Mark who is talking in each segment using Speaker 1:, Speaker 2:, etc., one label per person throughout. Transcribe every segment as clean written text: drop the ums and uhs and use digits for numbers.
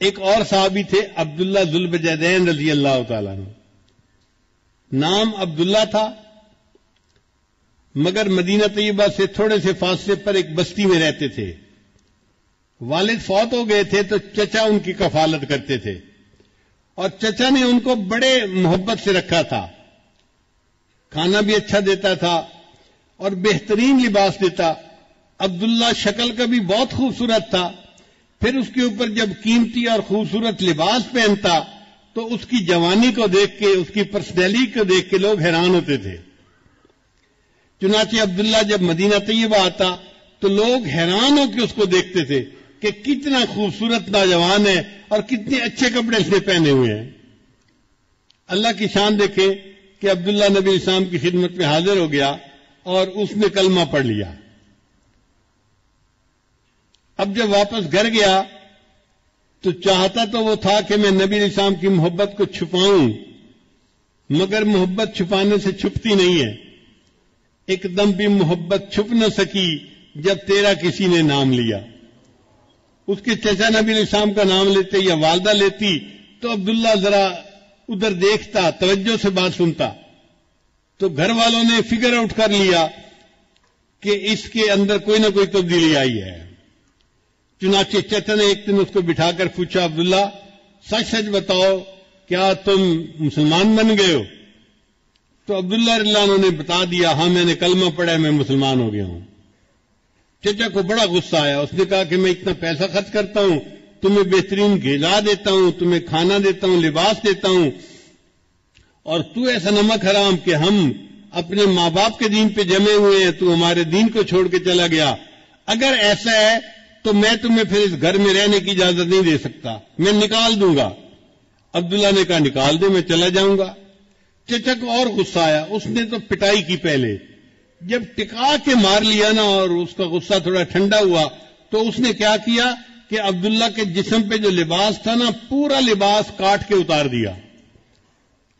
Speaker 1: ایک اور صحابی تھے عبداللہ ذوالبجدین رضی اللہ تعالیٰ عنہ. نام عبداللہ تھا، مگر مدینہ طیبہ سے تھوڑے سے فاصلے پر ایک بستی میں رہتے تھے. والد فوت ہو گئے تھے تو چچا ان کی کفالت کرتے تھے، اور چچا نے ان کو بڑے محبت سے رکھا تھا. کھانا بھی اچھا دیتا تھا اور بہترین لباس دیتا. عبداللہ شکل کا بھی بہت خوبصورت تھا، پھر اس کے اوپر جب قیمتی اور خوبصورت لباس پہنتا تو اس کی جوانی کو دیکھ کے، اس کی پرسنالٹی کو دیکھ کے لوگ حیران ہوتے تھے. چنانچہ عبداللہ جب مدینہ طیبہ آتا تو لوگ حیران ہو کے اس کو دیکھتے تھے کہ کتنا خوبصورت نوجوان ہے اور کتنے اچھے کپڑے اس نے پہنے ہوئے ہیں. اللہ کی شان دیکھیں کہ عبداللہ نبی اسلام کی خدمت میں حاضر ہو گیا اور اس نے کلمہ پڑھ لیا. اب جب واپس گھر گیا تو چاہتا تو وہ تھا کہ میں نبی اسلام کی محبت کو چھپاؤں، مگر محبت چھپانے سے چھپتی نہیں ہے. ایک دم بھی محبت چھپ نہ سکی جب تیرا کسی نے نام لیا. اس کے چچا نبی اسلام کا نام لیتے یا والدہ لیتی تو عبداللہ ذرا ادھر دیکھتا، توجہ سے بات سنتا، تو گھر والوں نے فگر آؤٹ کر لیا کہ اس کے اندر کوئی نہ کوئی تبدیلی آئی ہے. چنانچہ چچا نے ایک دن اس کو بٹھا کر پوچھا، عبداللہ سچ سچ بتاؤ کیا تم مسلمان بن گئے ہو؟ تو عبداللہ رضی اللہ عنہ نے بتا دیا، ہاں میں نے کلمہ پڑھا ہے، میں مسلمان ہو گیا ہوں. چچا کو بڑا غصہ آیا. اس نے کہا کہ میں اتنا پیسہ خرچ کرتا ہوں، تمہیں بہترین غذا دیتا ہوں، تمہیں کھانا دیتا ہوں، لباس دیتا ہوں، اور تو ایسا نمک حرام کہ ہم اپنے ماں باپ کے دین پہ جمے ہوئے ہیں، تو ہمارے دین کو چھوڑ کے چلا گیا. اگر ایسا ہے تو میں تمہیں پھر اس گھر میں رہنے کی اجازت نہیں دے سکتا، میں نکال دوں گا. عبداللہ نے کہا نکال دے، میں چلا جاؤں گا. چچا کو اور غصہ آیا. اس نے تو پٹائی کی پہلے. جب ٹکا کے مار لیا نا اور اس کا غصہ تھوڑا ٹھنڈا ہوا تو اس نے کیا کیا کہ عبداللہ کے جسم پہ جو لباس تھا نا، پورا لباس کاٹ کے اتار دیا.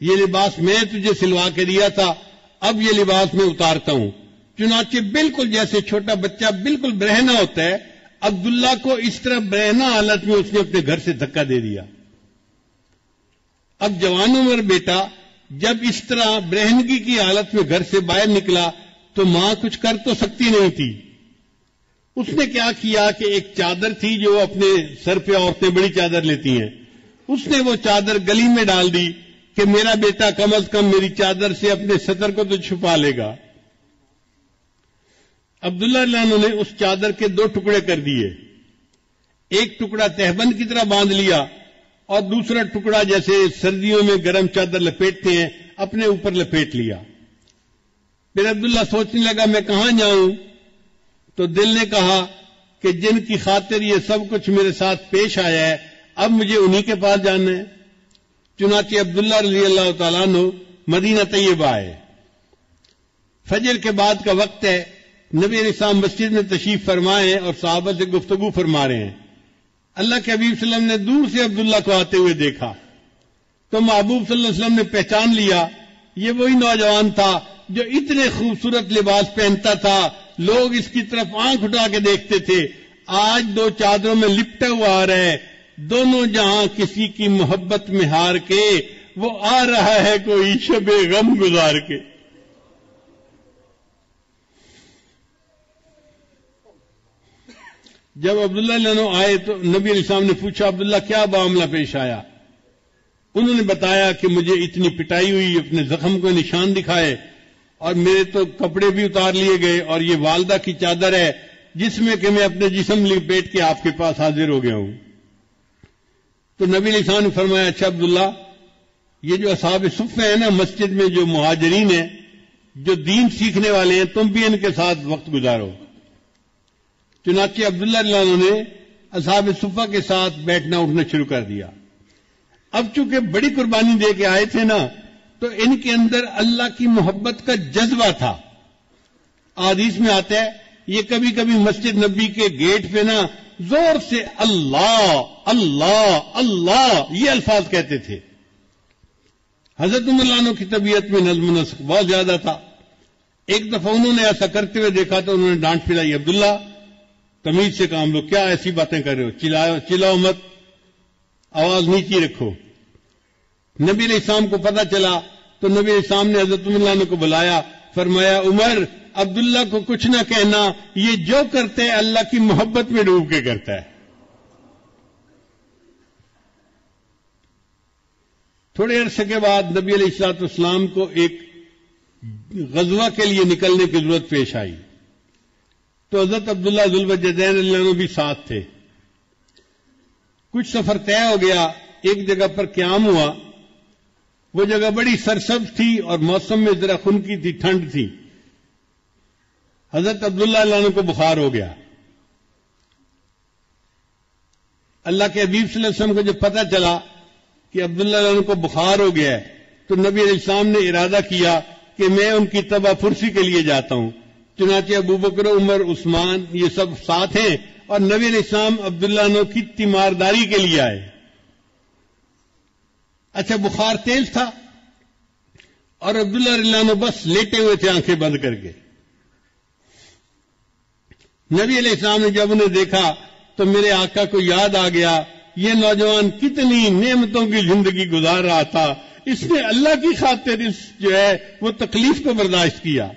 Speaker 1: یہ لباس میں تجھے سلوا کے دیا تھا، اب یہ لباس میں اتارتا ہوں. چنانچہ بالکل جیسے چھوٹا بچہ بالکل برہنہ ہوتا ہے، عبداللہ کو اس طرح برہنہ حالت میں اس نے اپنے گھر سے دھکا دے دیا. اب جوان عمر بیٹا جب اس طرح برہنگی کی حالت میں گھر سے باہر نکلا تو ماں کچھ کر تو سکتی نہیں تھی. اس نے کیا کیا کہ ایک چادر تھی جو اپنے سر پہ عورتیں بڑی چادر لیتی ہیں، اس نے وہ چادر گلی میں ڈال دی کہ میرا بیٹا کم از کم میری چادر سے اپنے سطر کو تو چھپا لے گا. عبداللہ رضی اللہ عنہ نے اس چادر کے 2 ٹکڑے کر دیے. ایک ٹکڑا تہبند کی طرح باندھ لیا اور دوسرا ٹکڑا جیسے سردیوں میں گرم چادر لپیٹتے ہیں اپنے اوپر لپیٹ لیا. پھر عبداللہ سوچنے لگا میں کہاں جاؤں؟ تو دل نے کہا کہ جن کی خاطر یہ سب کچھ میرے ساتھ پیش آیا ہے اب مجھے انہی کے پاس جانا ہے. چنانچہ عبداللہ رضی اللہ تعالیٰ عنہ مدینہ طیبہ آئے. فجر کے بعد کا وقت ہے. نبی علیہ السلام مسجد میں تشریف فرمائے ہیں اور صحابہ سے گفتگو فرما رہے ہیں. اللہ کے حبیب صلی اللہ علیہ وسلم نے دور سے عبداللہ کو آتے ہوئے دیکھا تو محبوب صلی اللہ علیہ وسلم نے پہچان لیا یہ وہی نوجوان تھا جو اتنے خوبصورت لباس پہنتا تھا، لوگ اس کی طرف آنکھ اٹھا کے دیکھتے تھے. آج 2 چادروں میں لپٹا ہوا آ رہا ہے، دونوں جہاں کسی کی محبت میں ہار کے وہ آ رہا ہے کوئی شب غم گزار کے. جب عبداللہ عنہ آئے تو نبی علیہ السلام نے پوچھا عبداللہ کیا معاملہ پیش آیا؟ انہوں نے بتایا کہ مجھے اتنی پٹائی ہوئی، اپنے زخم کو نشان دکھائے اور میرے تو کپڑے بھی اتار لیے گئے، اور یہ والدہ کی چادر ہے جس میں کہ میں اپنے جسم لپیٹ کے آپ کے پاس حاضر ہو گیا ہوں. تو نبی علیہ السلام نے فرمایا اچھا عبداللہ، یہ جو اصحاب صفہ ہیں نا مسجد میں جو مہاجرین ہیں، جو دین سیکھنے والے ہیں، تم بھی ان کے ساتھ وقت گزارو. چنانچہ عبداللہ رضی اللہ عنہ نے اصحاب صفہ کے ساتھ بیٹھنا اٹھنا شروع کر دیا. اب چونکہ بڑی قربانی دے کے آئے تھے نا تو ان کے اندر اللہ کی محبت کا جذبہ تھا. حدیث میں آتا ہے یہ کبھی کبھی مسجد نبی کے گیٹ پہ نا زور سے اللہ اللہ اللہ یہ الفاظ کہتے تھے. حضرت عمر رضی اللہ عنہ کی طبیعت میں نظم و نسق بہت زیادہ تھا. ایک دفعہ انہوں نے ایسا کرتے ہوئے دیکھا تو انہوں نے ڈانٹ پھرائی، عبداللہ تمیز سے کام لو، کیا ایسی باتیں کر رہے ہو، چلاؤ مت. آواز نیچی رکھو. نبی علیہ السلام کو پتہ چلا تو نبی علیہ السلام نے حضرت عمر کو بلایا, فرمایا عمر عبداللہ کو کچھ نہ کہنا, یہ جو کرتے ہیں اللہ کی محبت میں ڈوب کے کرتا ہے. تھوڑے عرصے کے بعد نبی علیہ الصلوۃ والسلام کو ایک غزوہ کے لیے نکلنے کی ضرورت پیش آئی, تو حضرت عبداللہ ذوالوجہین اللہ عنہ بھی ساتھ تھے. کچھ سفر طے ہو گیا, ایک جگہ پر قیام ہوا. وہ جگہ بڑی سرسبز تھی اور موسم میں ذرا خنکی تھی, ٹھنڈ تھی. حضرت عبداللہ اللہ عنہ کو بخار ہو گیا. اللہ کے حبیب صلی اللہ علیہ وسلم کو جب پتہ چلا کہ عبداللہ اللہ عنہ کو بخار ہو گیا ہے تو نبی علیہ السلام نے ارادہ کیا کہ میں ان کی تباہ پرسی کے لیے جاتا ہوں. چنانچہ ابو بکر, عمر, عثمان یہ سب ساتھ ہیں اور نبی علیہ السلام عبداللہ عنہ کی تیمارداری کے لیے آئے. اچھا بخار تیز تھا اور عبداللہ رضی اللہ عنہ بس لیٹے ہوئے تھے آنکھیں بند کر کے. نبی علیہ السلام نے جب انہیں دیکھا تو میرے آقا کو یاد آ گیا, یہ نوجوان کتنی نعمتوں کی زندگی گزار رہا تھا, اس نے اللہ کی خاطر اس جو ہے وہ تکلیف کو برداشت کیا.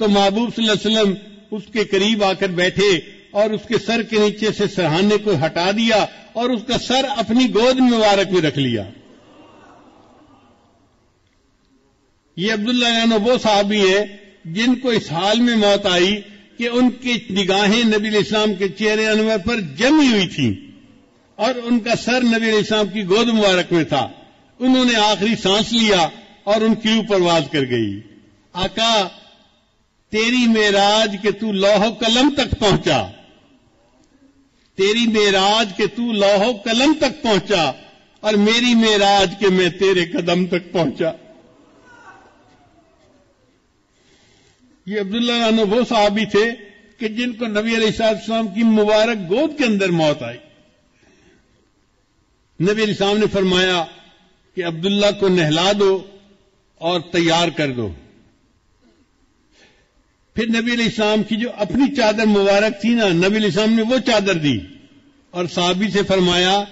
Speaker 1: تو محبوب صلی اللہ علیہ وسلم اس کے قریب آ کر بیٹھے اور اس کے سر کے نیچے سے سرہانے کو ہٹا دیا اور اس کا سر اپنی گود مبارک میں رکھ لیا. یہ عبداللہ عنہ وہ صحابی ہے جن کو اس حال میں موت آئی کہ ان کی نگاہیں نبی علیہ السلام کے چہرے انور پر جمی ہوئی تھیں اور ان کا سر نبی علیہ السلام کی گود مبارک میں تھا. انہوں نے آخری سانس لیا اور ان کی پرواز کر گئی. آقا تیری معراج کہ تو لوح و قلم تک پہنچا, تیری معراج کہ تو لوح و قلم تک پہنچا اور میری معراج کہ میں تیرے قدم تک پہنچا. یہ عبداللہ عنہ وہ صحابی تھے کہ جن کو نبی علیہ السلام کی مبارک گود کے اندر موت آئی. نبی علیہ السلام نے فرمایا کہ عبداللہ کو نہلا دو اور تیار کر دو. پھر نبی علیہ السلام کی جو اپنی چادر مبارک تھی نا, نبی علیہ السلام نے وہ چادر دی اور صحابی سے فرمایا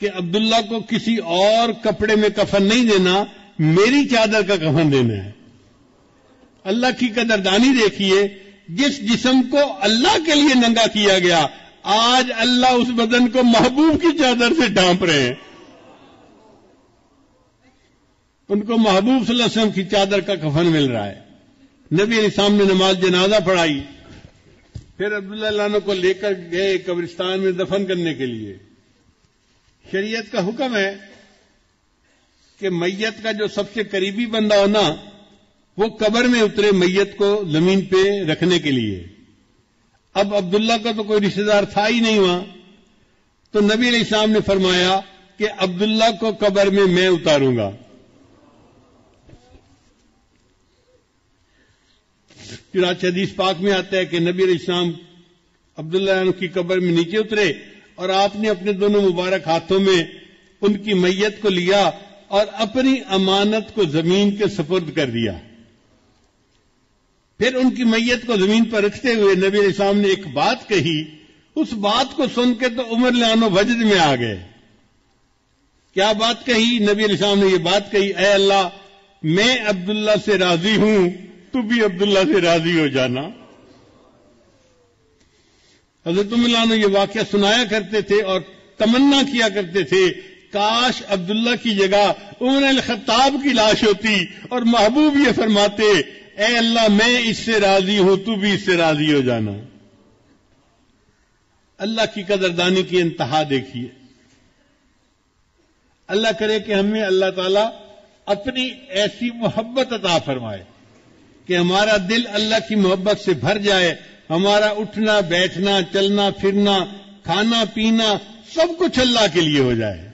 Speaker 1: کہ عبداللہ کو کسی اور کپڑے میں کفن نہیں دینا, میری چادر کا کفن دینا ہے. اللہ کی قدردانی دیکھیے, جس جسم کو اللہ کے لیے ننگا کیا گیا آج اللہ اس بدن کو محبوب کی چادر سے ڈھانپ رہے ہیں. ان کو محبوب صلی اللہ علیہ وسلم کی چادر کا کفن مل رہا ہے. نبی علیہ السلام نے نماز جنازہ پڑھائی, پھر عبداللہ عنہ کو لے کر گئے قبرستان میں دفن کرنے کے لیے. شریعت کا حکم ہے کہ میت کا جو سب سے قریبی بندہ ہونا وہ قبر میں اترے میت کو زمین پہ رکھنے کے لیے. اب عبداللہ کا تو کوئی رشتہ دار تھا ہی نہیں وہاں, تو نبی علیہ السلام نے فرمایا کہ عبداللہ کو قبر میں اتاروں گا. چنانچہ حدیث پاک میں آتا ہے کہ نبی علیہ السلام عبداللہ عنہ کی قبر میں نیچے اترے اور آپ نے اپنے دونوں مبارک ہاتھوں میں ان کی میت کو لیا اور اپنی امانت کو زمین کے سپرد کر دیا. پھر ان کی میت کو زمین پر رکھتے ہوئے نبی علیہ السلام نے ایک بات کہی. اس بات کو سن کے تو عمر لانو وجد میں آ گئے. کیا بات کہی؟ نبی علیہ السلام نے یہ بات کہی, اے اللہ میں عبداللہ سے راضی ہوں, تو بھی عبداللہ سے راضی ہو جانا. حضرت عمر یہ واقعہ سنایا کرتے تھے اور تمنا کیا کرتے تھے کاش عبداللہ کی جگہ عمر الخطاب کی لاش ہوتی اور محبوب یہ فرماتے اے اللہ میں اس سے راضی ہوں, تو بھی اس سے راضی ہو جانا. اللہ کی قدردانی کی انتہا دیکھیے. اللہ کرے کہ ہمیں اللہ تعالی اپنی ایسی محبت عطا فرمائے کہ ہمارا دل اللہ کی محبت سے بھر جائے, ہمارا اٹھنا بیٹھنا چلنا پھرنا کھانا پینا سب کچھ اللہ کے لیے ہو جائے.